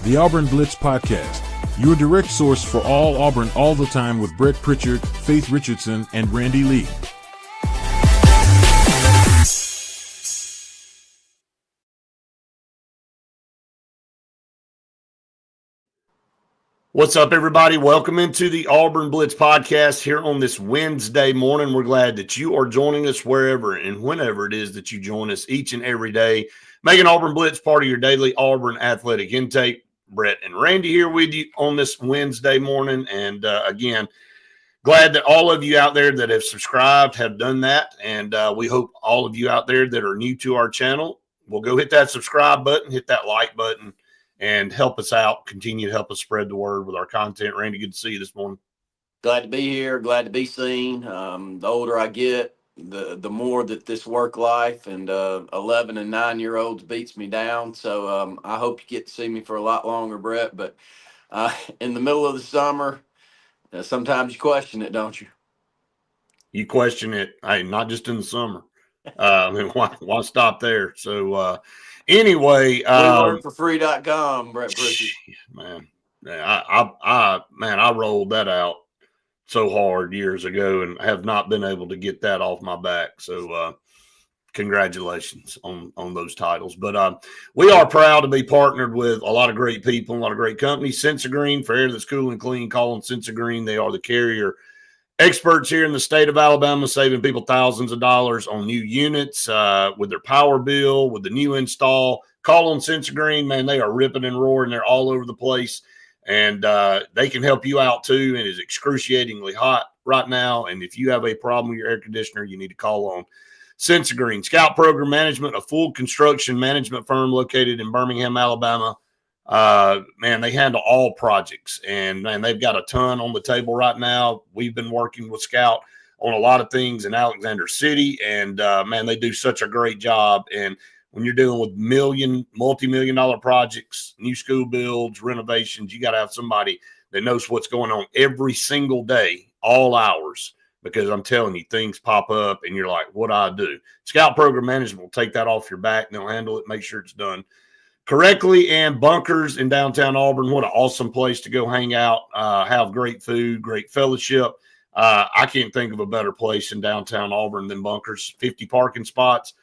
the Auburn Blitz Podcast, your direct source for all Auburn all the time with Brett Pritchard, Faith Richardson, and Randy Lee. What's up, everybody? Welcome into the Auburn Blitz Podcast here on this Wednesday morning. We're glad that you are joining us wherever and whenever it is that you join us each and every day, making Auburn Blitz part of your daily Auburn athletic intake. Brett and Randy here with you on this Wednesday morning. And again, glad that all of you out there that have subscribed have done that. And we hope all of you out there that are new to our channel will go hit that subscribe button, hit that like button, and help us out, continue to help us spread the word with our content. Randy, good to see you this morning. Glad to be here, glad to be seen. The older I get, the more that this work life and 11 and 9-year-olds beats me down. So I hope you get to see me for a lot longer, Brett. But in the middle of the summer, sometimes you question it, don't you? You question it, hey, not just in the summer. I mean, why stop there? So anyway, WeLearnForFree.com, Brett Pritchard. Man, I rolled that out so hard years ago and have not been able to get that off my back. So congratulations on those titles. But we are proud to be partnered with a lot of great people, a lot of great companies. Sensagreen, for air that's cool and clean, call them Sensagreen. They are the carrier experts here in the state of Alabama, saving people thousands of dollars on new units with their power bill, with the new install. Call on Sensagreen, man. They are ripping and roaring. They're all over the place. And they can help you out, too. It is excruciatingly hot right now. And if you have a problem with your air conditioner, you need to call on Sensagreen. Scout Program Management, a full construction management firm located in Birmingham, Alabama. Man, they handle all projects. And, man, they've got a ton on the table right now. We've been working with Scout on a lot of things in Alexander City. And, man, they do such a great job. And when you're dealing with multi-million-dollar projects, new school builds, renovations, you got to have somebody that knows what's going on every single day, all hours, because I'm telling you, things pop up and you're like, what do I do? Scout Program Management will take that off your back and they'll handle it, make sure it's done correctly. And Bunkers in downtown Auburn, what an awesome place to go hang out, have great food, great fellowship. I can't think of a better place in downtown Auburn than Bunkers. 50 parking spots.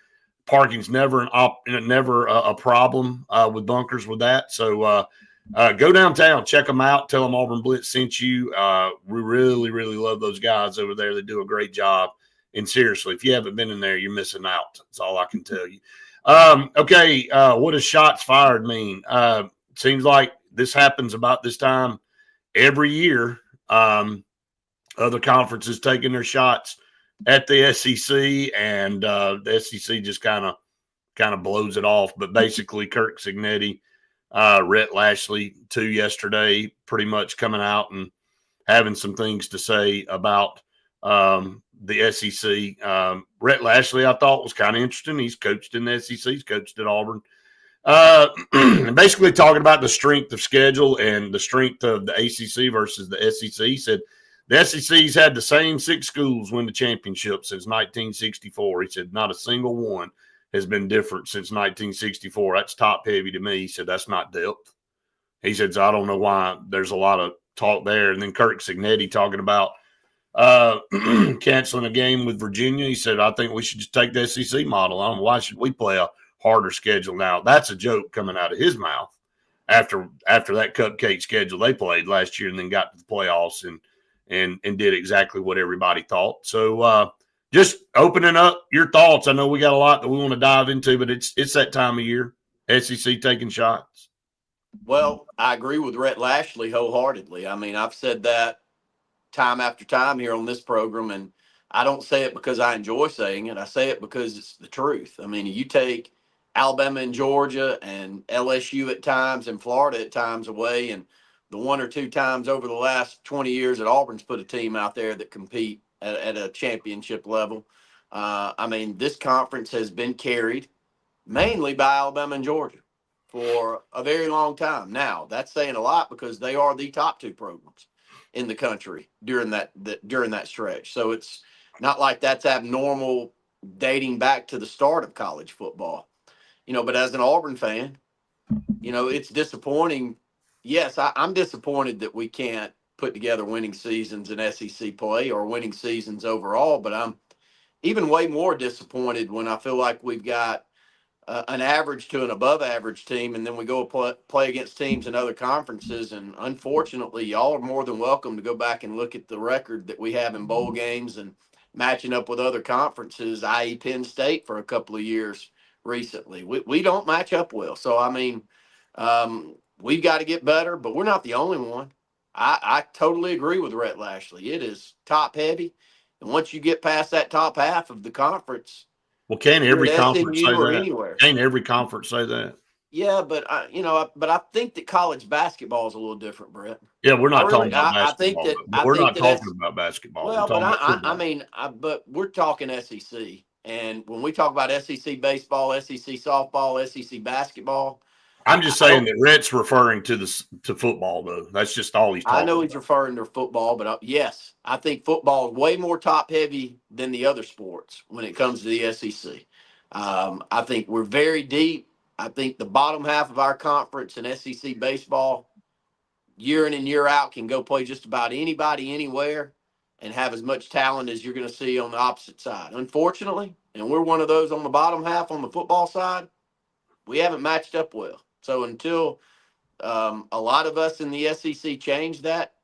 Parking's never a problem with Bunkers with that. So go downtown, check them out, tell them Auburn Blitz sent you. We really, really love those guys over there. They do a great job. And seriously, if you haven't been in there, you're missing out. That's all I can tell you. Okay, what does shots fired mean? Seems like this happens about this time every year. Other conferences taking their shots at the SEC, and the SEC just kind of blows it off. But basically, Kirk Cignetti, Rhett Lashley, too, yesterday, pretty much coming out and having some things to say about the SEC. Rhett Lashley, I thought, was kind of interesting. He's coached in the SEC. He's coached at Auburn. Basically talking about the strength of schedule and the strength of the ACC versus the SEC. He said, the SEC's had the same 6 schools win the championship since 1964. He said not a single one has been different since 1964. That's top heavy to me. He said that's not depth. He said, so I don't know why there's a lot of talk there. And then Kirk Cignetti talking about canceling a game with Virginia. He said, I think we should just take the SEC model. I don't know, why should we play a harder schedule now? That's a joke coming out of his mouth after that cupcake schedule they played last year and then got to the playoffs and did exactly what everybody thought. So just opening up your thoughts. I know we got a lot that we want to dive into, but it's that time of year. SEC taking shots. Well, I agree with Rhett Lashley wholeheartedly. I mean, I've said that time after time here on this program, and I don't say it because I enjoy saying it. I say it because it's the truth. I mean, you take Alabama and Georgia and LSU at times and Florida at times away, and the 1 or 2 times over the last 20 years that Auburn's put a team out there that compete at a championship level. I mean, this conference has been carried mainly by Alabama and Georgia for a very long time. Now, that's saying a lot because they are the top 2 programs in the country during that stretch. So it's not like that's abnormal dating back to the start of college football. But as an Auburn fan, it's disappointing yes, I'm disappointed that we can't put together winning seasons in SEC play or winning seasons overall, but I'm even way more disappointed when I feel like we've got an average to an above average team, and then we go play against teams in other conferences. And unfortunately, y'all are more than welcome to go back and look at the record that we have in bowl games and matching up with other conferences, i.e., Penn State for a couple of years recently. We don't match up well. So, I mean, we've got to get better, but we're not the only one. I totally agree with Rhett Lashley. It is top heavy. And once you get past that top half of the conference, Well, can't every conference say SMU or that? anywhere. Can't every conference say that? Yeah, but I think that college basketball is a little different, Brett. Yeah, we're not talking about I think basketball. that We're not talking about basketball. well, We're but talking about football. but we're talking SEC, and when we talk about SEC baseball, SEC softball, SEC basketball, I'm just saying that Rhett's referring to football, though. That's just all he's talking I know he's about. referring to football, but yes, I think football is way more top heavy than the other sports when it comes to the SEC. I think we're very deep. I think the bottom half of our conference in SEC baseball, year in and year out, can go play just about anybody, anywhere, and have as much talent as you're going to see on the opposite side. Unfortunately, and we're one of those on the bottom half on the football side, we haven't matched up well. So until a lot of us in the SEC change that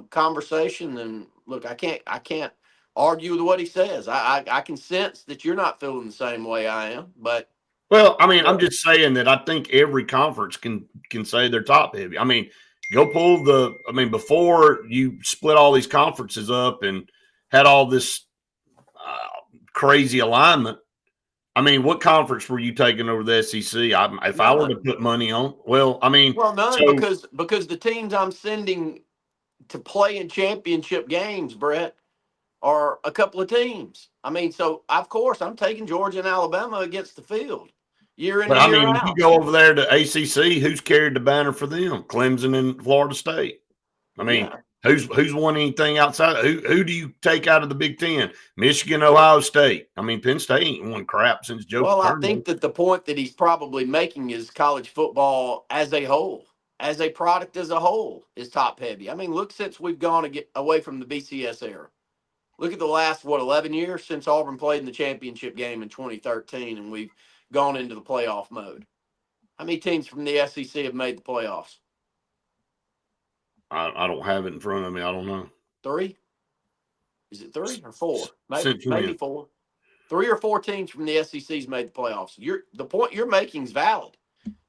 conversation, then look, I can't argue with what he says. I can sense that you're not feeling the same way I am, but Well, I mean, I'm just saying that I think every conference can say they're top heavy. I mean, before you split all these conferences up and had all this crazy alignment, I mean, what conference were you taking over the SEC? If I were to put money on, none, because the teams I'm sending to play in championship games, Brett, are a couple of teams. I mean, so of course I'm taking Georgia and Alabama against the field year in and year out. You go over there to ACC, who's carried the banner for them? Clemson and Florida State. I mean, who's won anything outside? Who do you take out of the Big Ten? Michigan, Ohio State. I mean, Penn State ain't won crap since Joe. Well, I think that the point that he's probably making is college football as a whole, as a product as a whole, is top heavy. I mean, look, since we've gone to get away from the BCS era, look at the last 11 years since Auburn played in the championship game in 2013, and we've gone into the playoff mode. How many teams from the SEC have made the playoffs? I don't have it in front of me. I don't know. 3? Is it 3 or 4? Maybe 4. 3 or 4 teams from the SEC's made the playoffs. The point you're making is valid,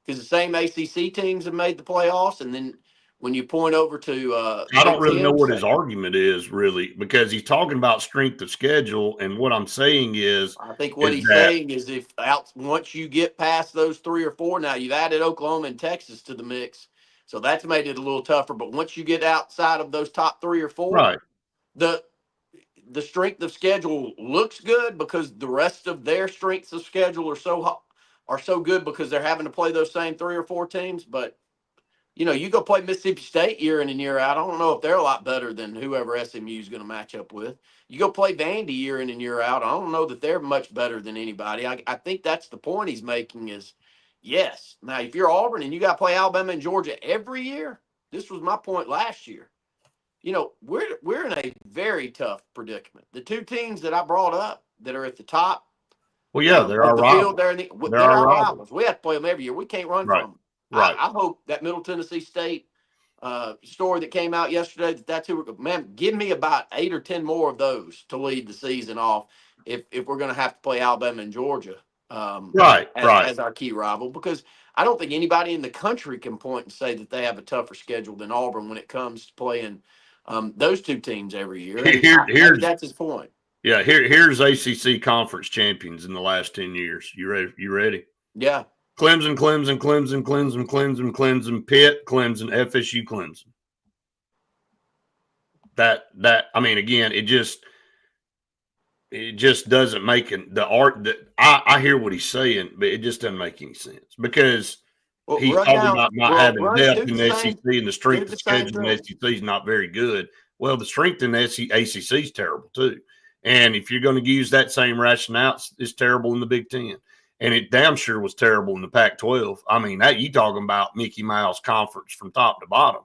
because the same ACC teams have made the playoffs, and then when you point over to I don't really know what his argument is, really, because he's talking about strength of schedule, and what I'm saying is, I think what he's saying is once you get past those 3 or 4, now you've added Oklahoma and Texas to the mix, so that's made it a little tougher. But once you get outside of those top 3 or 4, right, the strength of schedule looks good because the rest of their strengths of schedule are so good because they're having to play those same 3 or 4 teams. But you go play Mississippi State year in and year out. I don't know if they're a lot better than whoever SMU is going to match up with. You go play Vandy year in and year out. I don't know that they're much better than anybody. I think that's the point he's making is, yes. Now, if you're Auburn and you got to play Alabama and Georgia every year, this was my point last year. We're in a very tough predicament. The 2 teams that I brought up that are at the top. Well, yeah, they're our rivals. They're our rivals. We have to play them every year. We can't run from them. Right. I hope that Middle Tennessee State story that came out yesterday, that's who give me about 8 or 10 more of those to lead the season off if we're going to have to play Alabama and Georgia as our key rival, because I don't think anybody in the country can point and say that they have a tougher schedule than Auburn when it comes to playing those 2 teams every year. That's his point. Yeah, here's ACC conference champions in the last 10 years. You ready? Yeah. Clemson, Pitt, Clemson, FSU, Clemson. That I mean, again, it just doesn't make the art that I hear what he's saying, but it just doesn't make any sense because he's talking about not having depth in the SEC, and the strength of schedule in the SEC is not very good. Well, the strength in the ACC is terrible too. And if you're going to use that same rationale, it's terrible in the Big Ten. and it damn sure was terrible in the Pac-12. I mean, that you talking about Mickey Mouse conference from top to bottom.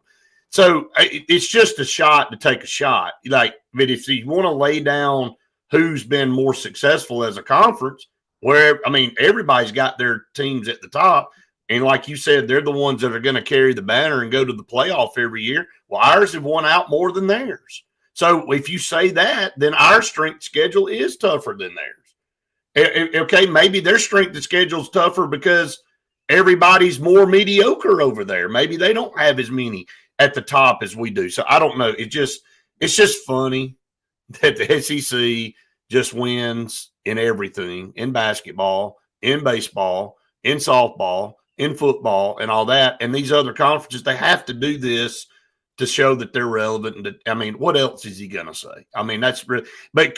So it's just a shot to take a shot. Like, but if you want to lay down who's been more successful as a conference, where, I mean, everybody's got their teams at the top. And like you said, they're the ones that are going to carry the banner and go to the playoff every year. Well, ours have won out more than theirs. So if you say that, then our strength schedule is tougher than theirs. Okay, maybe their strength of schedule is tougher because everybody's more mediocre over there. Maybe they don't have as many at the top as we do. So I don't know. It's just funny that the SEC just wins in everything, in basketball, in baseball, in softball, in football, and all that. And these other conferences, they have to do this to show that they're relevant. I mean, what else is he going to say? I mean, that's really – but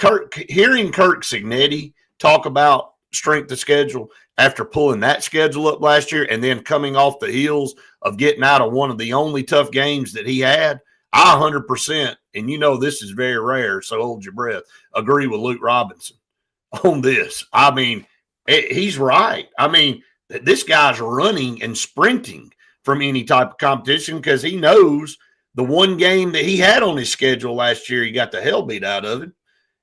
hearing Kirk Cignetti talk about strength of schedule after pulling that schedule up last year and then coming off the heels of getting out of one of the only tough games that he had, I 100%, and you know this is very rare, so hold your breath, agree with Luke Robinson on this. I mean, he's right. I mean, this guy's running and sprinting from any type of competition because he knows the one game that he had on his schedule last year, he got the hell beat out of him.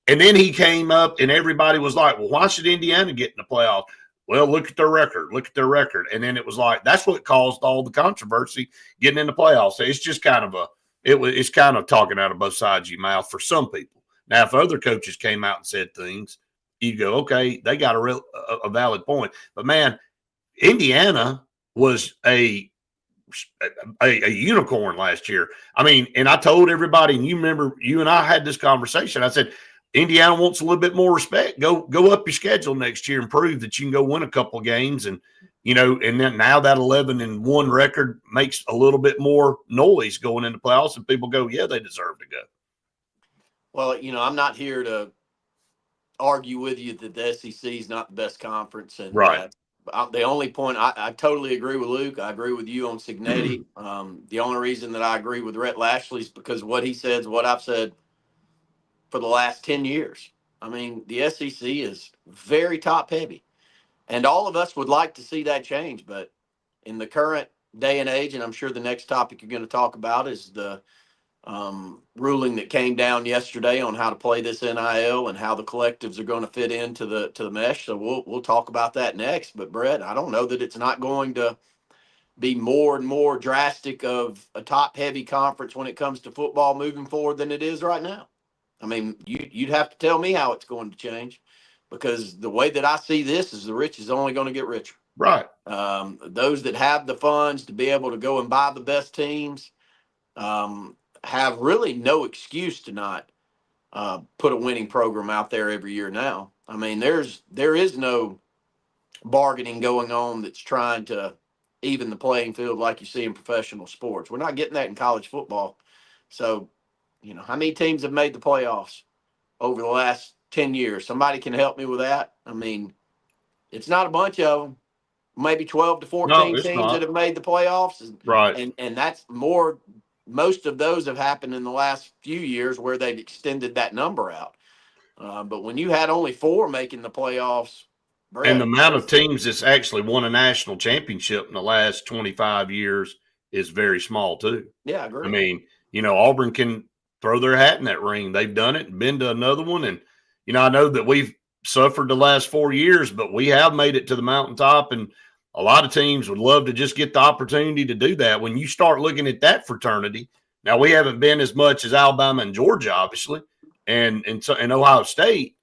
And then he came up and everybody was like, well, why should Indiana get in the playoff? Well, look at their record. Look at their record. And then it was like, that's what caused all the controversy getting in the playoffs. So it's just kind of it's kind of talking out of both sides of your mouth for some people. Now, if other coaches came out and said things, you go, okay, they got a valid point. But man, Indiana was a unicorn last year. I mean, and I told everybody, and you remember, you and I had this conversation. I said, Indiana wants a little bit more respect. Go up your schedule next year and prove that you can go win a couple of games. And, you know, and then now that 11-1 record makes a little bit more noise going into playoffs, and people go, yeah, they deserve to go. Well, you know, I'm not here to argue with you that the SEC is not the best conference. And right. The only point, I totally agree with Luke. I agree with you on Cignetti. The only reason that I agree with Rhett Lashlee is because what he said is what I've said for the last 10 years. I mean, the SEC is very top heavy, and all of us would like to see that change. But in the current day and age, and I'm sure the next topic you're going to talk about is the ruling that came down yesterday on how to play this NIL and how the collectives are going to fit into the mesh. So we'll talk about that next. But Brett, I don't know that it's not going to be more and more drastic of a top heavy conference when it comes to football moving forward than it is right now. I mean, you'd have to tell me how it's going to change, because the way that I see this is the rich is only going to get richer. Right. Those that have the funds to be able to go and buy the best teams have really no excuse to not put a winning program out there every year now. I mean, there is no bargaining going on that's trying to even the playing field like you see in professional sports. We're not getting that in college football. So, you know, how many teams have made the playoffs over the last 10 years? Somebody can help me with that. I mean, it's not a bunch of them. Maybe 12 to 14 teams that have made the playoffs. Right. And that's more. Most of those have happened in the last few years where they've extended that number out. But when you had only 4 making the playoffs, Brett, and the amount of teams that's actually won a national championship in the last 25 years is very small too. Yeah, I agree. I mean, you know, Auburn can throw their hat in that ring. They've done it and been to another one. And, you know, I know that we've suffered the last 4 years, but we have made it to the mountaintop, and a lot of teams would love to just get the opportunity to do that. When you start looking at that fraternity, now we haven't been as much as Alabama and Georgia, obviously, and Ohio State.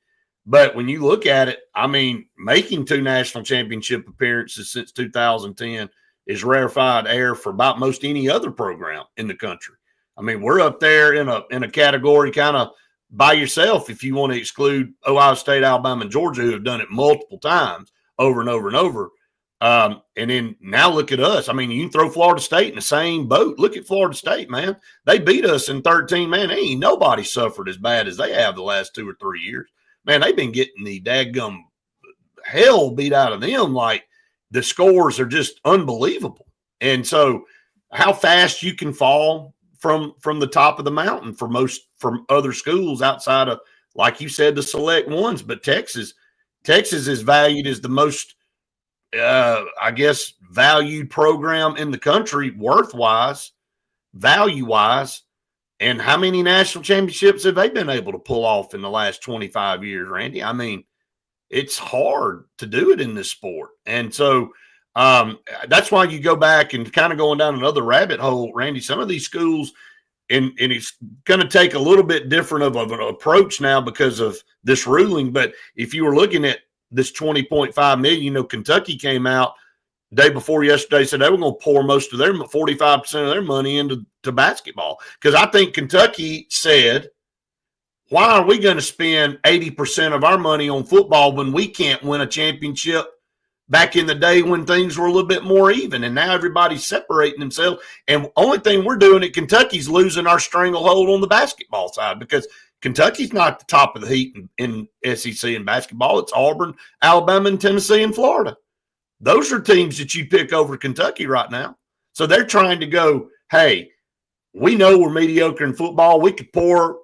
But when you look at it, I mean, making 2 national championship appearances since 2010 is rarefied air for about most any other program in the country. I mean, we're up there in a category kind of by yourself if you want to exclude Ohio State, Alabama, and Georgia, who have done it multiple times over and over and over. And then now look at us. I mean, you can throw Florida State in the same boat. Look at Florida State, man. They beat us in 13, man. Ain't nobody suffered as bad as they have the last 2 or 3 years. Man, they've been getting the dadgum hell beat out of them. Like, the scores are just unbelievable. And so how fast you can fall from the top of the mountain from other schools outside of, like you said, the select ones. But Texas is valued as the most I guess, valued program in the country, worth-wise, value-wise. And how many national championships have they been able to pull off in the last 25 years, Randy? I mean, it's hard to do it in this sport. And so that's why you go back and kind of going down another rabbit hole, Randy. Some of these schools, and it's going to take a little bit different of an approach now because of this ruling. But if you were looking at this 20.5 million, Kentucky came out day before yesterday, said they were going to pour most of their 45% of their money into basketball. Because I think Kentucky said, why are we going to spend 80% of our money on football when we can't win a championship back in the day when things were a little bit more even? And now everybody's separating themselves. And only thing we're doing at Kentucky's losing our stranglehold on the basketball side, because Kentucky's not the top of the heap in SEC in basketball. It's Auburn, Alabama, and Tennessee and Florida. Those are teams that you pick over Kentucky right now. So they're trying to go, hey, we know we're mediocre in football. We could pour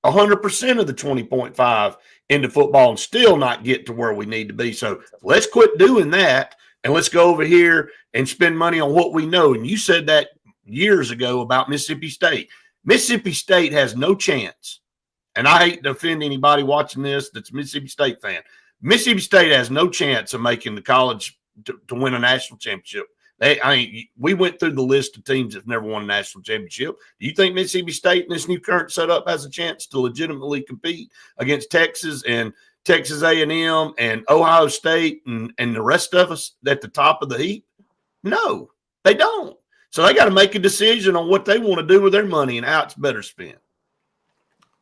100% of the 20.5 into football and still not get to where we need to be. So let's quit doing that, and let's go over here and spend money on what we know. And you said that years ago about Mississippi State. Mississippi State has no chance. And I hate to offend anybody watching this that's a Mississippi State fan. Mississippi State has no chance of making the college to win a national championship. We went through the list of teams that have never won a national championship. Do you think Mississippi State in this new current setup has a chance to legitimately compete against Texas and Texas A&M and Ohio State and the rest of us at the top of the heap? No, they don't. So they got to make a decision on what they want to do with their money and how it's better spent.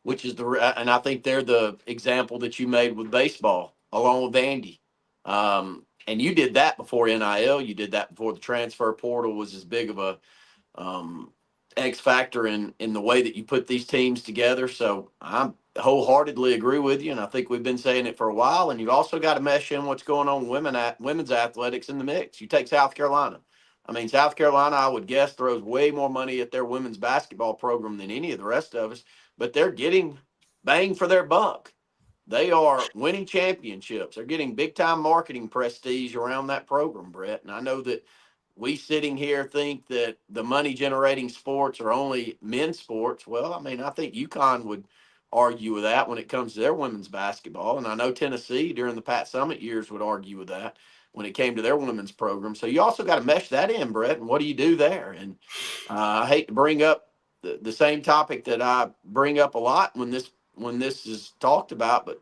Which is and I think they're the example that you made with baseball, along with Andy. And you did that before NIL. You did that before the transfer portal was as big of a X factor in the way that you put these teams together. So I wholeheartedly agree with you, and I think we've been saying it for a while. And you've also got to mesh in what's going on with women's athletics in the mix. You take South Carolina. I mean, South Carolina, I would guess, throws way more money at their women's basketball program than any of the rest of us, but they're getting bang for their buck. They are winning championships. They're getting big-time marketing prestige around that program, Brett. And I know that we sitting here think that the money-generating sports are only men's sports. Well, I mean, I think UConn would argue with that when it comes to their women's basketball. And I know Tennessee during the Pat Summitt years would argue with that when it came to their women's program. So you also got to mesh that in, Brett, and what do you do there? And I hate to bring up the same topic that I bring up a lot when this is talked about, but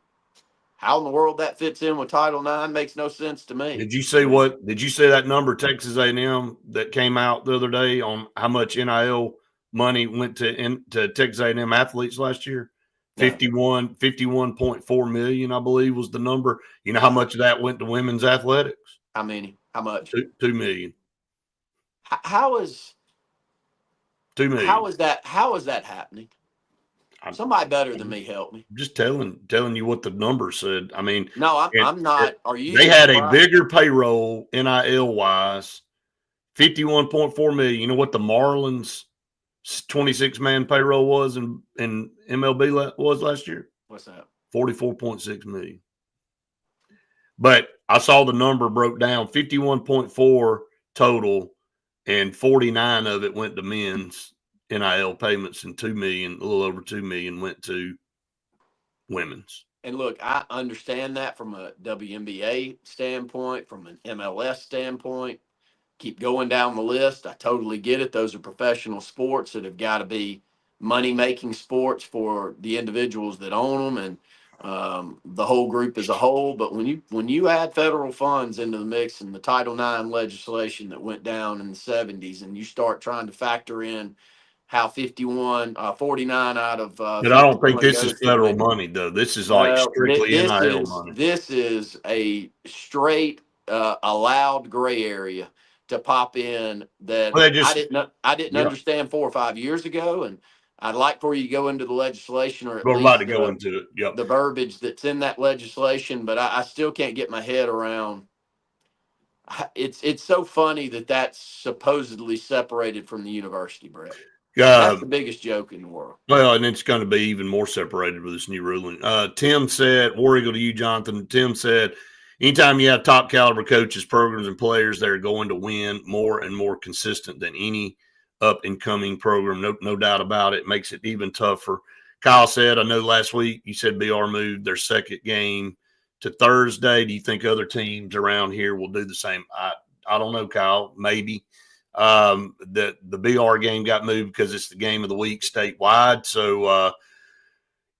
how in the world that fits in with Title IX makes no sense to me. Did you say that number Texas A&M that came out the other day on how much NIL money went to Texas A&M athletes last year? No. 51.4 million, I believe, was the number. You know how much of that went to women's athletics? How many? How much? 2 million. How is 2 million? How is that happening? Somebody better than me help me. I'm just telling you what the number said. I mean, no, I'm not. Are you? They had a bigger payroll NIL wise, 51.4 million. You know what the Marlins 26-man payroll was in MLB was last year? What's that? 44.6 million. But I saw the number broke down, 51.4 total, and 49 of it went to men's NIL payments, and 2 million, a little over 2 million, went to women's. And look, I understand that from a WNBA standpoint, from an MLS standpoint. Keep going down the list. I totally get it. Those are professional sports that have got to be money-making sports for the individuals that own them and the whole group as a whole. But when you add federal funds into the mix and the Title IX legislation that went down in the 70s, and you start trying to factor in how 49 out of but I don't think this is federal money, though. This is like strictly NIL money. This is a straight allowed gray area to pop in that I didn't understand 4 or 5 years ago, and I'd like for you to go into the legislation, or at least go into it. Yep. The verbiage that's in that legislation, but I still can't get my head around. It's so funny that that's supposedly separated from the university, Brett. That's the biggest joke in the world. Well, and it's going to be even more separated with this new ruling. Tim said, War Eagle to you, Jonathan. Tim said, anytime you have top caliber coaches, programs, and players that are going to win more and more consistent than any up and coming program, no doubt about it, makes it even tougher. Kyle said, I know last week you said BR moved their second game to Thursday. Do you think other teams around here will do the same? I don't know, Kyle. Maybe. The BR game got moved because it's the game of the week statewide. So, I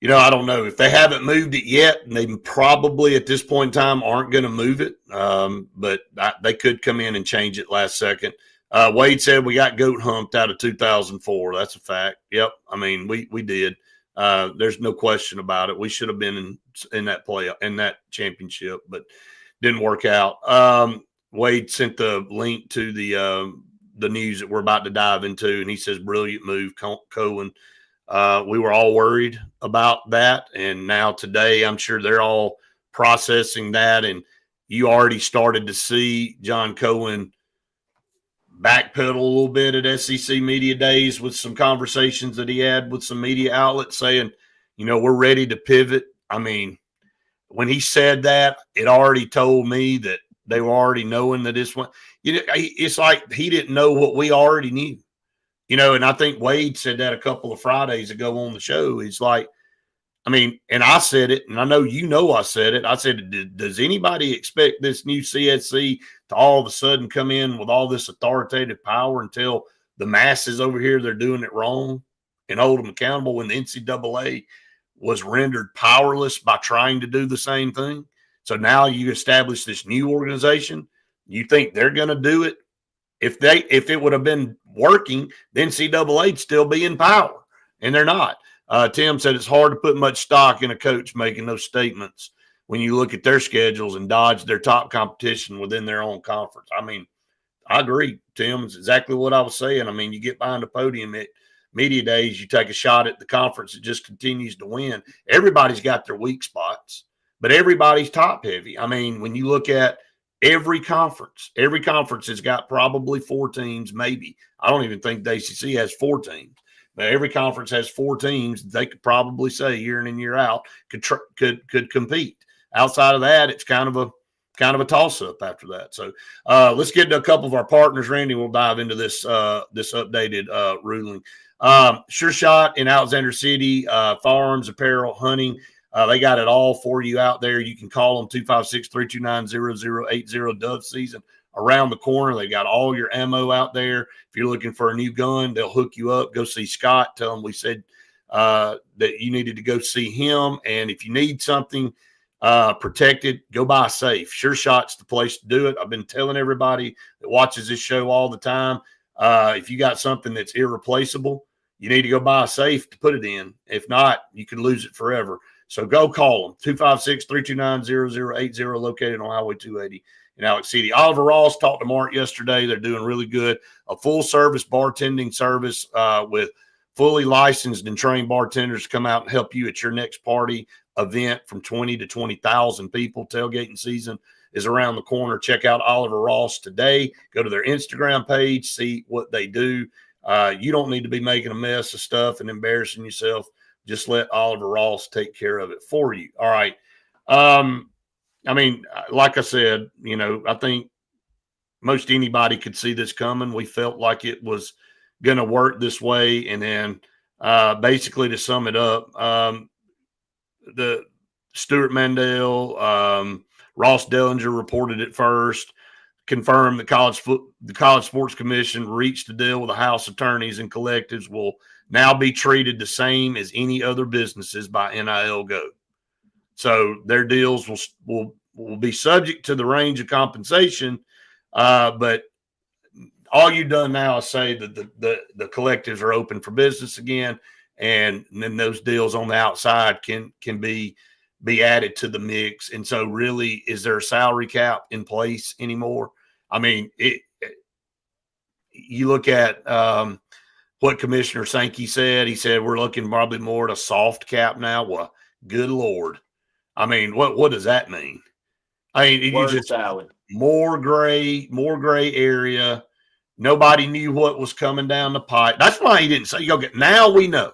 don't know. If they haven't moved it yet, they probably at this point in time aren't going to move it. But they could come in and change it last second. Wade said we got goat humped out of 2004. That's a fact. Yep. I mean, we did. There's no question about it. We should have been in that play in that championship, but didn't work out. Wade sent the link to the news that we're about to dive into, and he says, brilliant move, Cohen. We were all worried about that, and now today I'm sure they're all processing that, and you already started to see John Cohen backpedal a little bit at SEC Media Days with some conversations that he had with some media outlets saying, we're ready to pivot. I mean, when he said that, it already told me that they were already knowing that this one, it's like he didn't know what we already knew, and I think Wade said that a couple of Fridays ago on the show. He's like, I mean, and I said it, and I know I said it. I said, does anybody expect this new CSC to all of a sudden come in with all this authoritative power and tell the masses over here they're doing it wrong and hold them accountable when the NCAA was rendered powerless by trying to do the same thing? So now you establish this new organization. You think they're going to do it? If it would have been working, the NCAA would still be in power, and they're not. Tim said it's hard to put much stock in a coach making those statements when you look at their schedules and dodge their top competition within their own conference. I mean, I agree, Tim. It's exactly what I was saying. I mean, you get behind the podium at Media Days, you take a shot at the conference that just continues to win. Everybody's got their weak spots, but everybody's top heavy. I mean, when you look at every conference has got probably 4 teams, maybe. I don't even think the ACC has 4 teams. But every conference has 4 teams they could probably say year in and year out could compete. Outside of that, it's kind of a toss-up after that. So let's get to a couple of our partners. Randy, we'll dive into this updated ruling. Sure Shot in Alexander City, farms, apparel, hunting. They got it all for you out there. You can call them 256-329-0080. Dove season around the corner. They got all your ammo out there. If you're looking for a new gun, they'll hook you up. Go see Scott. Tell him we said that you needed to go see him. And if you need something protected, go buy a safe. Sure Shot's the place to do it. I've been telling everybody that watches this show all the time, if you got something that's irreplaceable, you need to go buy a safe to put it in. If not, you could lose it forever. So go call them, 256-329-0080, located on Highway 280 in Alex City. Oliver Ross talked to Mark yesterday. They're doing really good. A full-service bartending service with fully licensed and trained bartenders to come out and help you at your next party event from 20 to 20,000 people. Tailgating season is around the corner. Check out Oliver Ross today. Go to their Instagram page, see what they do. You don't need to be making a mess of stuff and embarrassing yourself. Just let Oliver Ross take care of it for you. All right. I mean, like I said, I think most anybody could see this coming. We felt like it was going to work this way. And then basically to sum it up, the Stuart Mandel, Ross Dellinger reported it first, confirmed the College Sports Commission reached a deal with the House attorneys and collectives will now be treated the same as any other businesses by NIL Go. So their deals will be subject to the range of compensation, but all you've done now is say that the collectives are open for business again, and then those deals on the outside can be added to the mix. And so really, is there a salary cap in place anymore? I mean, you look at what Commissioner Sankey said. He said we're looking probably more at a soft cap now. Well, good Lord. I mean, what does that mean? I mean, you just salad. more gray area. Nobody knew what was coming down the pipe. That's why he didn't say, okay, now we know.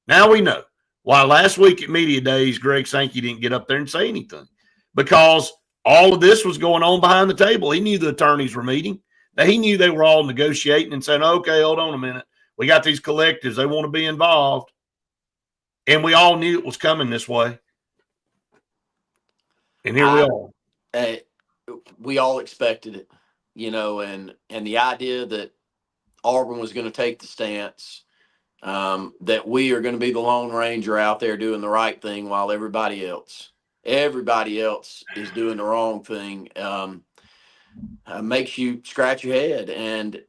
Now we know. Why last week at Media Days, Greg Sankey didn't get up there and say anything, because all of this was going on behind the table. He knew the attorneys were meeting. He knew they were all negotiating and saying, okay, hold on a minute. We got these collectives. They want to be involved. And we all knew it was coming this way. And here we are. We all expected it, and the idea that Auburn was going to take the stance, that we are going to be the Lone Ranger out there doing the right thing while everybody else is doing the wrong thing, makes you scratch your head. And,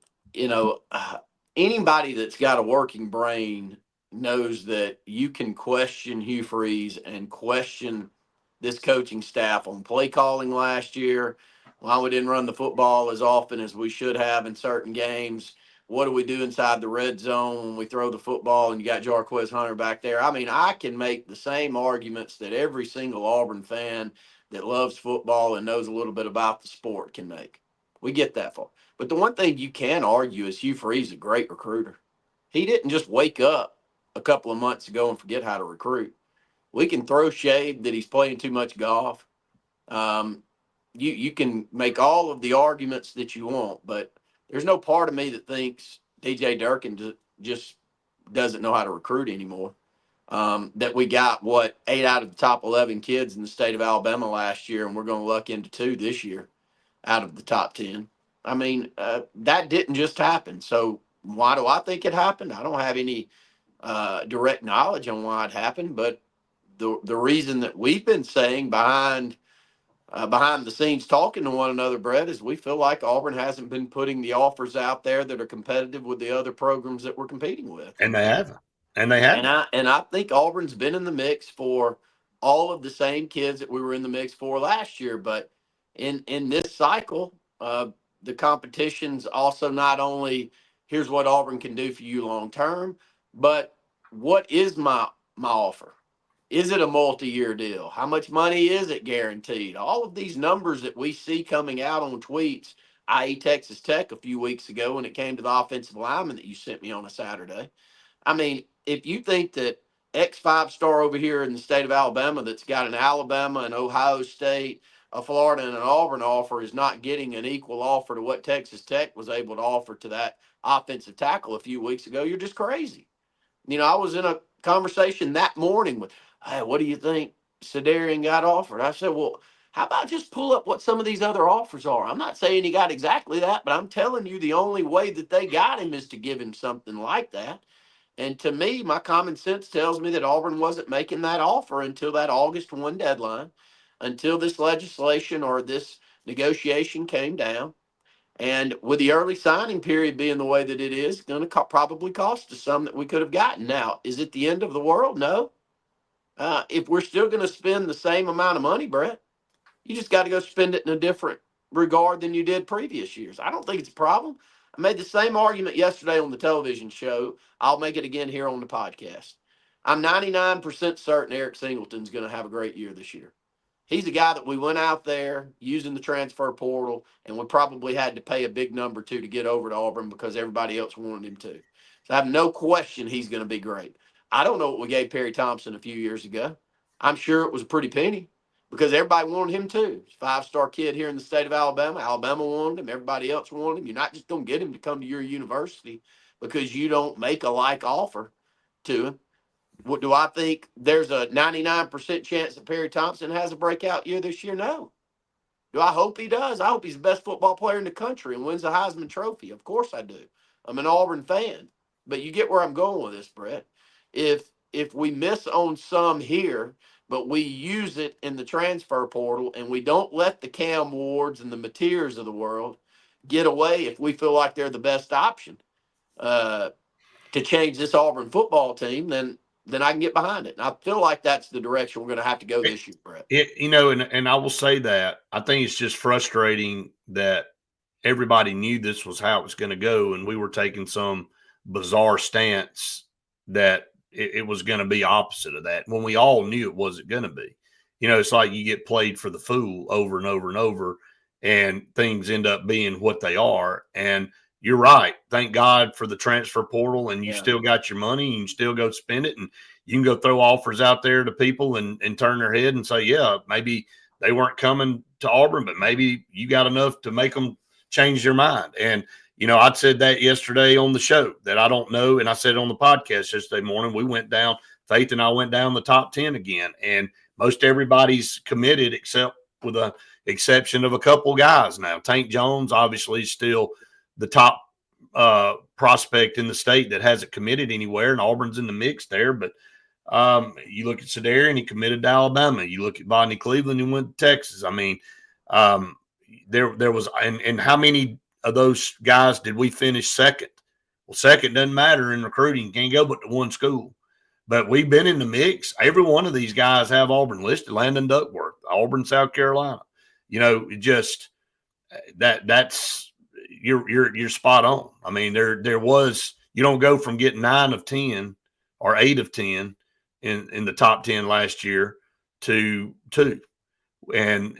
anybody that's got a working brain knows that you can question Hugh Freeze and question this coaching staff on play calling last year, why we didn't run the football as often as we should have in certain games. What do we do inside the red zone when we throw the football and you got Jarquez Hunter back there? I mean, I can make the same arguments that every single Auburn fan that loves football and knows a little bit about the sport can make. We get that far. But the one thing you can argue is Hugh Freeze is a great recruiter. He didn't just wake up a couple of months ago and forget how to recruit. We can throw shade that he's playing too much golf. You can make all of the arguments that you want, but there's no part of me that thinks DJ Durkin just doesn't know how to recruit anymore. That we got, 8 out of the top 11 kids in the state of Alabama last year, and we're going to luck into 2 this year out of the top 10. I mean, that didn't just happen. So why do I think it happened? I don't have any direct knowledge on why it happened, but the reason that we've been saying behind the scenes talking to one another, Brett, is we feel like Auburn hasn't been putting the offers out there that are competitive with the other programs that we're competing with. And they haven't. And I think Auburn's been in the mix for all of the same kids that we were in the mix for last year. But in this cycle, the competition's also not only here's what Auburn can do for you long term, but what is my offer? Is it a multi-year deal? How much money is it guaranteed? All of these numbers that we see coming out on tweets, i.e. Texas Tech a few weeks ago when it came to the offensive lineman that you sent me on a Saturday. I mean, if you think that X 5-star over here in the state of Alabama that's got an Alabama, an Ohio State, a Florida, and an Auburn offer is not getting an equal offer to what Texas Tech was able to offer to that offensive tackle a few weeks ago, you're just crazy. I was in a conversation that morning with, hey, what do you think Sedarian got offered? I said, well, how about just pull up what some of these other offers are? I'm not saying he got exactly that, but I'm telling you the only way that they got him is to give him something like that. And to me, my common sense tells me that Auburn wasn't making that offer until that August 1 deadline, until this legislation or this negotiation came down. And with the early signing period being the way that it is, going to probably cost us some that we could have gotten. Now, is it the end of the world? No. If we're still going to spend the same amount of money, Brett, you just got to go spend it in a different regard than you did previous years. I don't think it's a problem. I made the same argument yesterday on the television show. I'll make it again here on the podcast. I'm 99% certain Eric Singleton's going to have a great year this year. He's a guy that we went out there using the transfer portal, and we probably had to pay a big number to get over to Auburn because everybody else wanted him to. So I have no question he's going to be great. I don't know what we gave Perry Thompson a few years ago. I'm sure it was a pretty penny because everybody wanted him too. He's a 5-star kid here in the state of Alabama. Alabama wanted him. Everybody else wanted him. You're not just going to get him to come to your university because you don't make a like offer to him. What do I think? There's a 99% chance that Perry Thompson has a breakout year this year? No. Do I hope he does? I hope he's the best football player in the country and wins the Heisman Trophy. Of course I do. I'm an Auburn fan. But you get where I'm going with this, Brett. If we miss on some here, but we use it in the transfer portal and we don't let the Cam Wards and the Mateers of the world get away if we feel like they're the best option to change this Auburn football team, then I can get behind it. And I feel like that's the direction we're going to have to go this year, Brett. And I will say that I think it's just frustrating that everybody knew this was how it was going to go, and we were taking some bizarre stance that it was going to be opposite of that when we all knew it wasn't going to be. It's like you get played for the fool over and over and over, and things end up being what they are. And you're right. Thank God for the transfer portal, and you still got your money, and you can still go spend it, and you can go throw offers out there to people and turn their head and say, yeah, maybe they weren't coming to Auburn, but maybe you got enough to make them change their mind. And, you know, I'd said that yesterday on the show that I don't know. And I said on the podcast yesterday morning, we went down, Faith and I went down the top 10 again. And most everybody's committed except with the exception of a couple guys now. Tank Jones obviously is still the top prospect in the state that hasn't committed anywhere, and Auburn's in the mix there. But you look at Sedarian, he committed to Alabama. You look at Bodney Cleveland, he went to Texas. I mean, there was, and how many of those guys did we finish second? Well, second doesn't matter in recruiting. You can't go but to one school. But we've been in the mix. Every one of these guys have Auburn listed. Landon Duckworth, Auburn, South Carolina. You know, just that's you're spot on. I mean, there was, you don't go from getting 9 of 10 or 8 of 10 in the top 10 last year to 2, and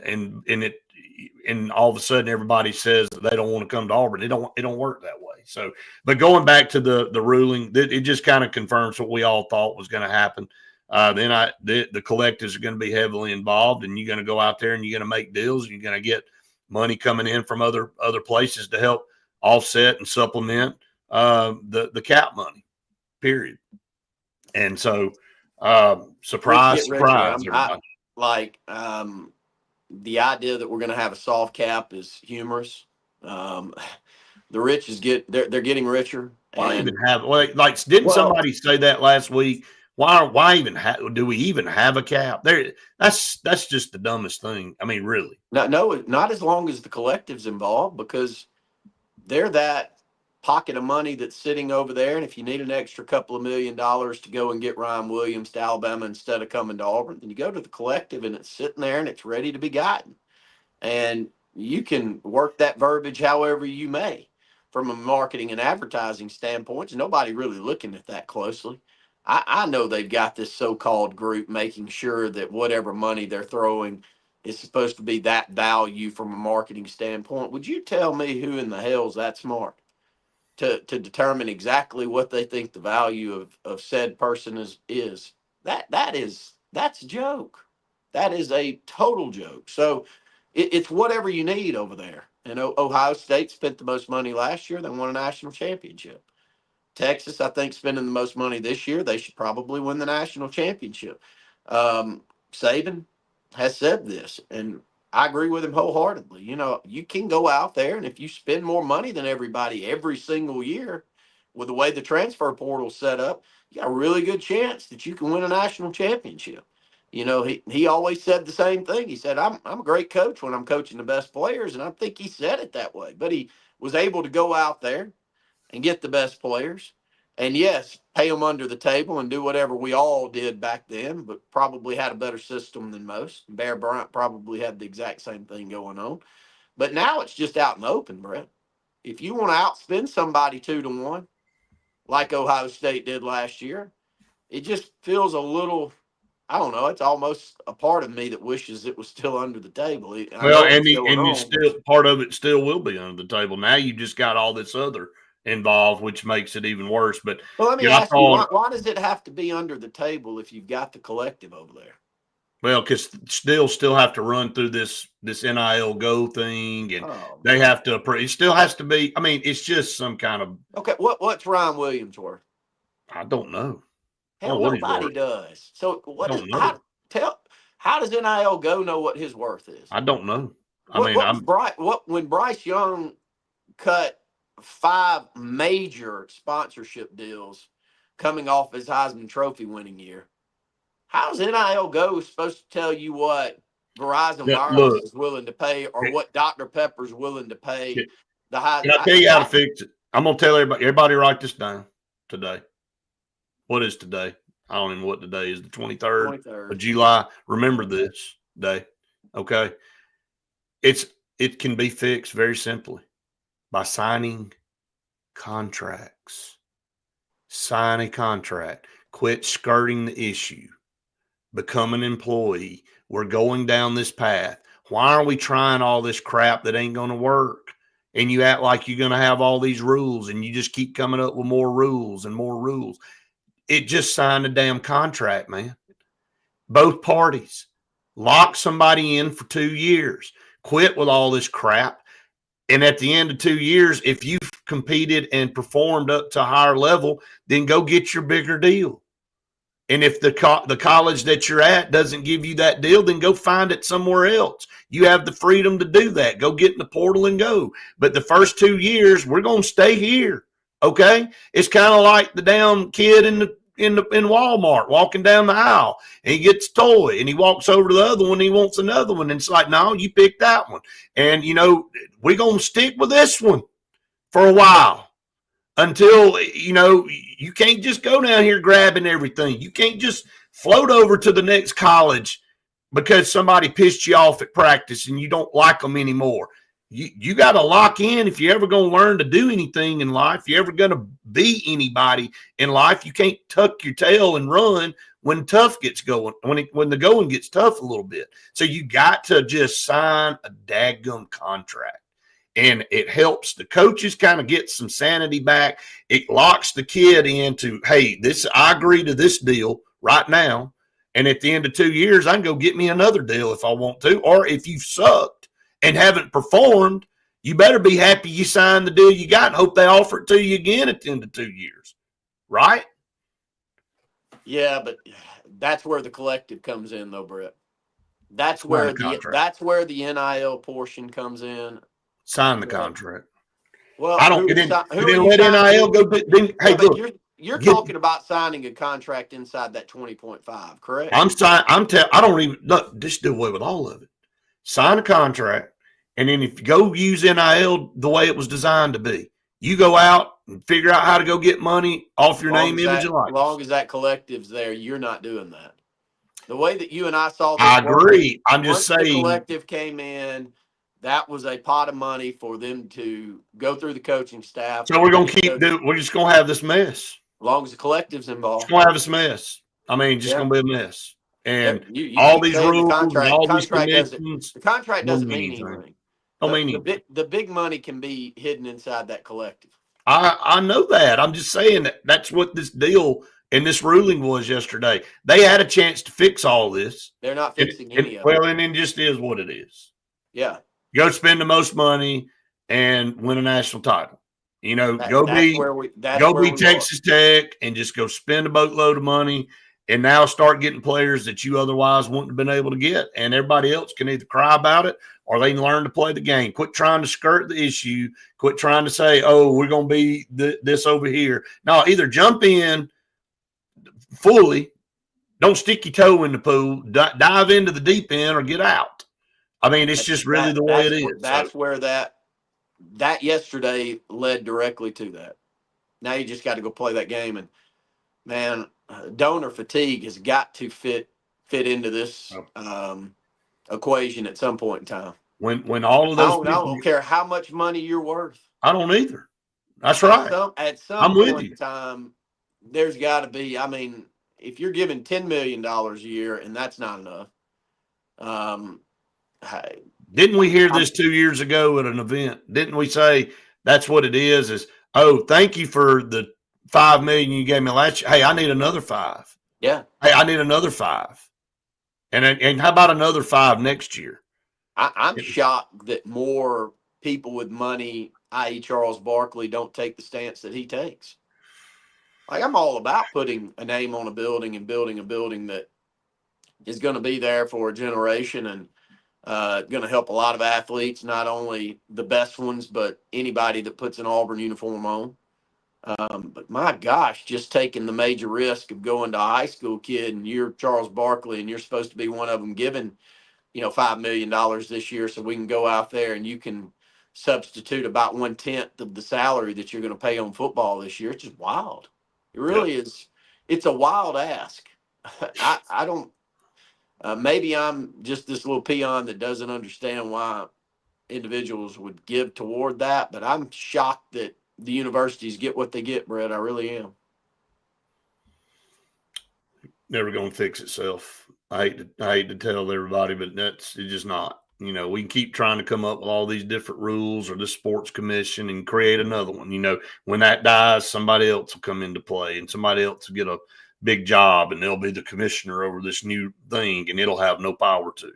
all of a sudden everybody says that they don't want to come to Auburn. It don't work that way. So, but going back to the ruling, it just kind of confirms what we all thought was going to happen. Then the collectives are going to be heavily involved, and you're going to go out there and you're going to make deals, and you're going to get money coming in from other places to help offset and supplement the cap money, period. And so, surprise, everybody. The idea that we're going to have a soft cap is humorous. The rich they're getting richer. Why even have, didn't somebody say that last week? Why even do we even have a cap? That's just the dumbest thing. I mean, really. No, not as long as the collective's involved, because they're that pocket of money that's sitting over there. And if you need an extra couple of $1 million to go and get Ryan Williams to Alabama instead of coming to Auburn, then you go to the collective and it's sitting there and it's ready to be gotten. And you can work that verbiage however you may. From a marketing and advertising standpoint, nobody really looking at that closely. I know they've got this so-called group making sure that whatever money they're throwing is supposed to be that value from a marketing standpoint. Would you tell me who in the hell's that smart to determine exactly what they think the value of said person is? That's a joke. That is a total joke. So it's whatever you need over there. And Ohio State spent the most money last year. They won a national championship. Texas, I think, spending the most money this year. They should probably win the national championship. Saban has said this, and I agree with him wholeheartedly. You know, you can go out there, and if you spend more money than everybody every single year with the way the transfer portal's set up, you got a really good chance that you can win a national championship. You know, he always said the same thing. He said, I'm a great coach when I'm coaching the best players, and I think he said it that way. But he was able to go out there and get the best players, and yes, pay them under the table and do whatever we all did back then, but probably had a better system than most. Bear Bryant probably had the exact same thing going on. But now it's just out in the open, Brett. If you want to outspend somebody 2-1, like Ohio State did last year, it just feels a little, I don't know, it's almost a part of me that wishes it was still under the table. You still, part of it still will be under the table. Now you just got all this other involved, which makes it even worse. But let me ask you, why does it have to be under the table if you've got the collective over there? Well, because still have to run through this NIL Go thing, and they have to. It still has to be. I mean, it's just some kind of. Okay, what's Ryan Williams worth? I don't know. Hell, nobody does. So how does NIL Go know what his worth is? I don't know. When Bryce Young cut 5 major sponsorship deals coming off his Heisman Trophy winning year, how's NIL Go supposed to tell you what Verizon Wireless is willing to pay, or what Dr. Pepper's willing to pay? Can I tell you how to fix it? I'm going to tell everybody write this down today. What is today? I don't even know what today is, the 23rd of July. Remember this day, okay? It can be fixed very simply by signing contracts. Sign a contract. Quit skirting the issue. Become an employee. We're going down this path. Why are we trying all this crap that ain't going to work? And you act like you're going to have all these rules, and you just keep coming up with more rules and more rules. It just signed a damn contract, man. Both parties. Lock somebody in for 2 years. quit with all this crap. And at the end of 2 years, if you've competed and performed up to a higher level, then go get your bigger deal. And if the college that you're at doesn't give you that deal, then go find it somewhere else. You have the freedom to do that. Go get in the portal and go. But the first 2 years, we're going to stay here. Okay? It's kind of like the damn kid in Walmart walking down the aisle, and he gets a toy and he walks over to the other one and he wants another one. And it's like, no, you pick that one. And, we're going to stick with this one for a while until, you can't just go down here grabbing everything. You can't just float over to the next college because somebody pissed you off at practice and you don't like them anymore. You got to lock in if you're ever going to learn to do anything in life. If you're ever going to be anybody in life, you can't tuck your tail and run when tough gets going, when the going gets tough a little bit. So you got to just sign a daggum contract. And it helps the coaches kind of get some sanity back. It locks the kid into, hey, I agree to this deal right now. And at the end of 2 years, I can go get me another deal if I want to. Or if you've sucked and haven't performed, you better be happy you signed the deal you got and hope they offer it to you again at the end of 2 years. Right? Yeah, but that's where the collective comes in, though, Brett. That's where the NIL portion comes in. Sign the contract. Well, I don't. Who didn't let NIL go. Hey, look, you're talking about signing a contract inside that 20.5, correct? I don't even look. Just do away with all of it. Sign a contract, and then if you go use NIL the way it was designed to be, you go out and figure out how to go get money off your name, image, and likeness. As long as that collective's there, you're not doing that. The way that you and I saw this, I agree. I'm just saying, the collective came in. That was a pot of money for them to go through the coaching staff. So we're going to we're just going to have this mess. As long as the collective's involved. It's going to have this mess. I mean, just going to be a mess. And you all these rules, the contract doesn't mean anything. Don't mean anything. The big money can be hidden inside that collective. I know that. I'm just saying that's what this deal and this ruling was yesterday. They had a chance to fix all this. They're not fixing any of it. Well, and it just is what it is. Yeah. Go spend the most money and win a national title. Go be Texas Tech and just go spend a boatload of money and now start getting players that you otherwise wouldn't have been able to get. And everybody else can either cry about it or they can learn to play the game. Quit trying to skirt the issue. Quit trying to say, oh, we're going to be this over here. No, either jump in fully, don't stick your toe in the pool, dive into the deep end or get out. I mean, it's just really the way it is. That's where that yesterday led directly to that. Now you just got to go play that game. And, man, donor fatigue has got to fit into this equation at some point in time. When all of those I don't care how much money you're worth. I don't either. That's right. At some point in time, there's got to be, I mean, if you're giving $10 million a year and that's not enough, didn't we hear this 2 years ago at an event? Didn't we say that's what it is, oh, thank you for the $5 million you gave me last year. Hey, I need another $5 million. Yeah. Hey, I need another $5 million. And how about another $5 million next year? I'm shocked that more people with money, i.e. Charles Barkley, don't take the stance that he takes. Like, I'm all about putting a name on a building and building a building that is going to be there for a generation and going to help a lot of athletes, not only the best ones, but anybody that puts an Auburn uniform on. But my gosh, just taking the major risk of going to a high school kid and you're Charles Barkley and you're supposed to be one of them giving, $5 million this year so we can go out there and you can substitute about 1/10 of the salary that you're going to pay on football this year. It's just wild. It really is. It's a wild ask. I don't. Maybe I'm just this little peon that doesn't understand why individuals would give toward that, but I'm shocked that the universities get what they get, Brett. I really am. Never going to fix itself. I hate to tell everybody, but it's just not. We can keep trying to come up with all these different rules or the sports commission and create another one. When that dies, somebody else will come into play and somebody else will get a big job and they'll be the commissioner over this new thing and it'll have no power to.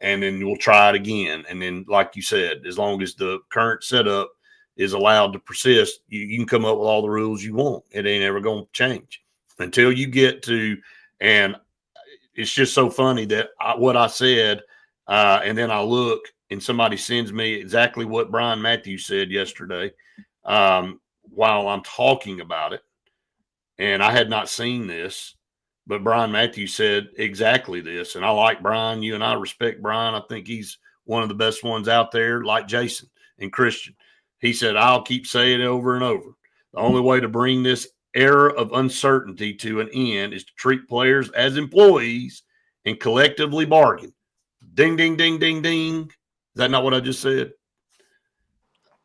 and then we'll try it again. And then, like you said, as long as the current setup is allowed to persist, you can come up with all the rules you want. It ain't ever going to change until you get to, and it's just so funny that what I said, and then I look and somebody sends me exactly what Brian Matthews said yesterday while I'm talking about it. And I had not seen this, but Brian Matthews said exactly this. And I like Brian. You and I respect Brian. I think he's one of the best ones out there, like Jason and Christian. He said, I'll keep saying it over and over. The only way to bring this era of uncertainty to an end is to treat players as employees and collectively bargain. Ding, ding, ding, ding, ding. Is that not what I just said?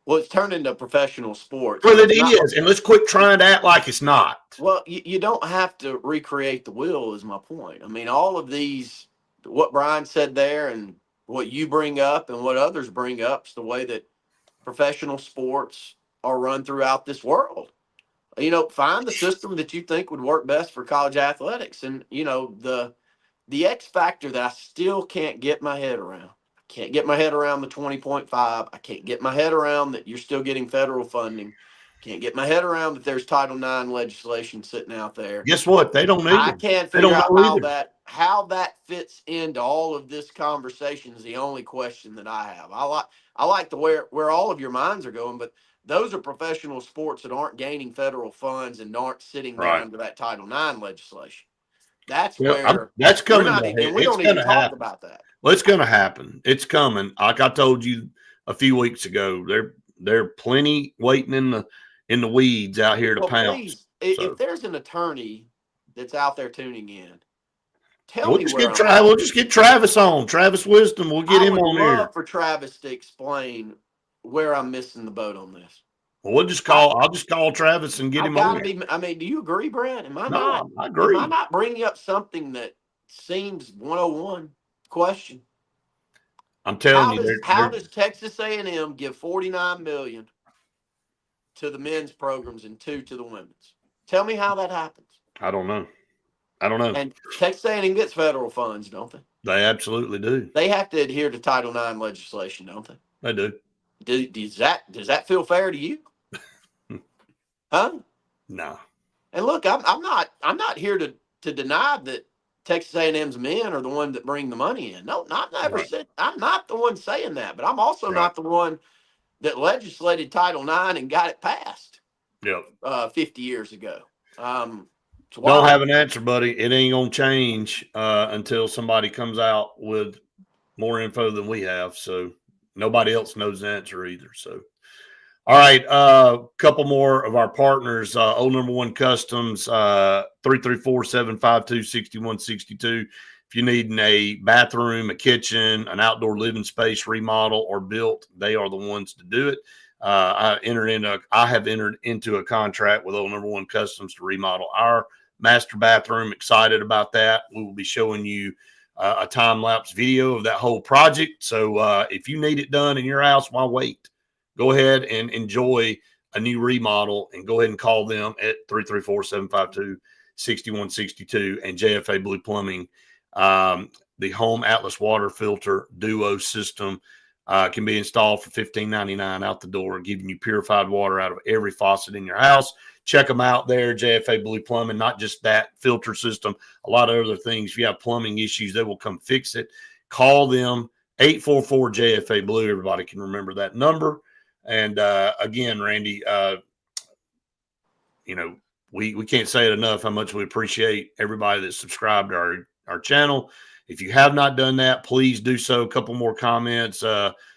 Well, it's turned into professional sports. Well, it is. And let's quit trying to act like it's not. Well, you don't have to recreate the wheel is my point. I mean, all of these, what Brian said there and what you bring up and what others bring up is the way that professional sports are run throughout this world. Find the system that you think would work best for college athletics. And, the X factor that I still can't get my head around. I can't get my head around the 20.5. I can't get my head around that you're still getting federal funding. Can't get my head around that there's Title IX legislation sitting out there. Guess what? They don't need I it. can't figure out how that fits into all of this conversation is the only question that I have. I like the where all of your minds are going, but those are professional sports that aren't gaining federal funds and aren't sitting there under that Title IX legislation. That's where that's coming. We don't even talk about that. Well, it's going to happen. It's coming. Like I told you a few weeks ago, there are plenty waiting in the weeds out here to pounce. Please, if there's an attorney that's out there tuning in, tell me. We'll just get Travis on. Travis Wisdom. We'll get him on here. I would love for Travis to explain where I'm missing the boat on this. Well, I'll just call Travis and get him on. Do you agree, Brad? I agree. Am I not bringing up something that seems 101 question? I'm telling you. How does Texas A&M give $49 million to the men's programs and $2 million to the women's? Tell me how that happens. I don't know. And Texas A&M gets federal funds, don't they? They absolutely do. They have to adhere to Title IX legislation, don't they? They do. Does that feel fair to you? Huh? No. And look, I'm not here to deny that Texas A&M's men are the one that bring the money in. No, I'm not the one saying that, but I'm also not the one that legislated Title IX and got it passed. Yep. 50 years ago. Don't have an answer, buddy. It ain't gonna change until somebody comes out with more info than we have. So nobody else knows the answer either. So. All right, couple more of our partners, Old Number One Customs, 334-752-6162. If you need a bathroom, a kitchen, an outdoor living space remodel or built, they are the ones to do it. I have entered into a contract with Old Number One Customs to remodel our master bathroom. Excited about that. We will be showing you a time-lapse video of that whole project. So if you need it done in your house, why wait? Go ahead and enjoy a new remodel and go ahead and call them at 334-752-6162 and JFA Blue Plumbing. The Home Atlas Water Filter Duo system can be installed for $15.99 out the door, giving you purified water out of every faucet in your house. Check them out there, JFA Blue Plumbing. Not just that filter system, a lot of other things. If you have plumbing issues, they will come fix it. Call them, 844-JFA Blue. Everybody can remember that number. And again, Randy, we can't say it enough how much we appreciate everybody that's subscribed to our channel. If you have not done that, please do so. A couple more comments.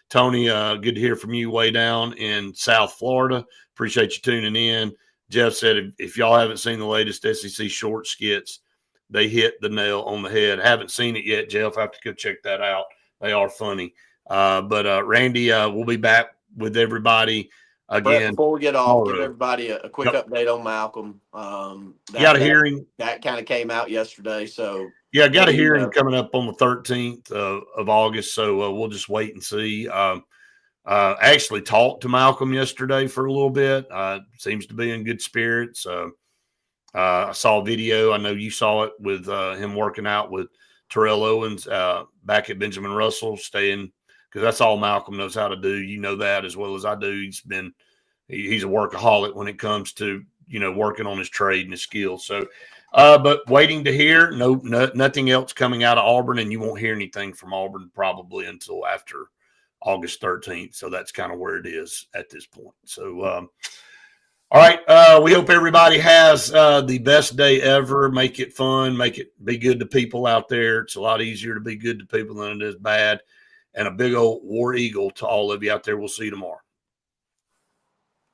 Tony, good to hear from you way down in South Florida. Appreciate you tuning in. Jeff said, if y'all haven't seen the latest SEC short skits, they hit the nail on the head. Haven't seen it yet, Jeff. I have to go check that out. They are funny. But Randy, we'll be back with everybody again. Brett, before we get off, give everybody a quick update on Malcolm. Got a hearing that kind of came out yesterday. So yeah, got a hearing coming up on the 13th of August. So we'll just wait and see. Actually talked to Malcolm yesterday for a little bit. Seems to be in good spirits. I saw a video. I know you saw it with him working out with Terrell Owens back at Benjamin Russell, staying because that's all Malcolm knows how to do. You know that as well as I do. He's a workaholic when it comes to, working on his trade and his skills. So, but waiting to hear, nothing else coming out of Auburn, and you won't hear anything from Auburn probably until after August 13th. So that's kind of where it is at this point. So, all right. We hope everybody has the best day ever. Make it fun. Be good to people out there. It's a lot easier to be good to people than it is bad. And a big old War Eagle to all of you out there. We'll see you tomorrow.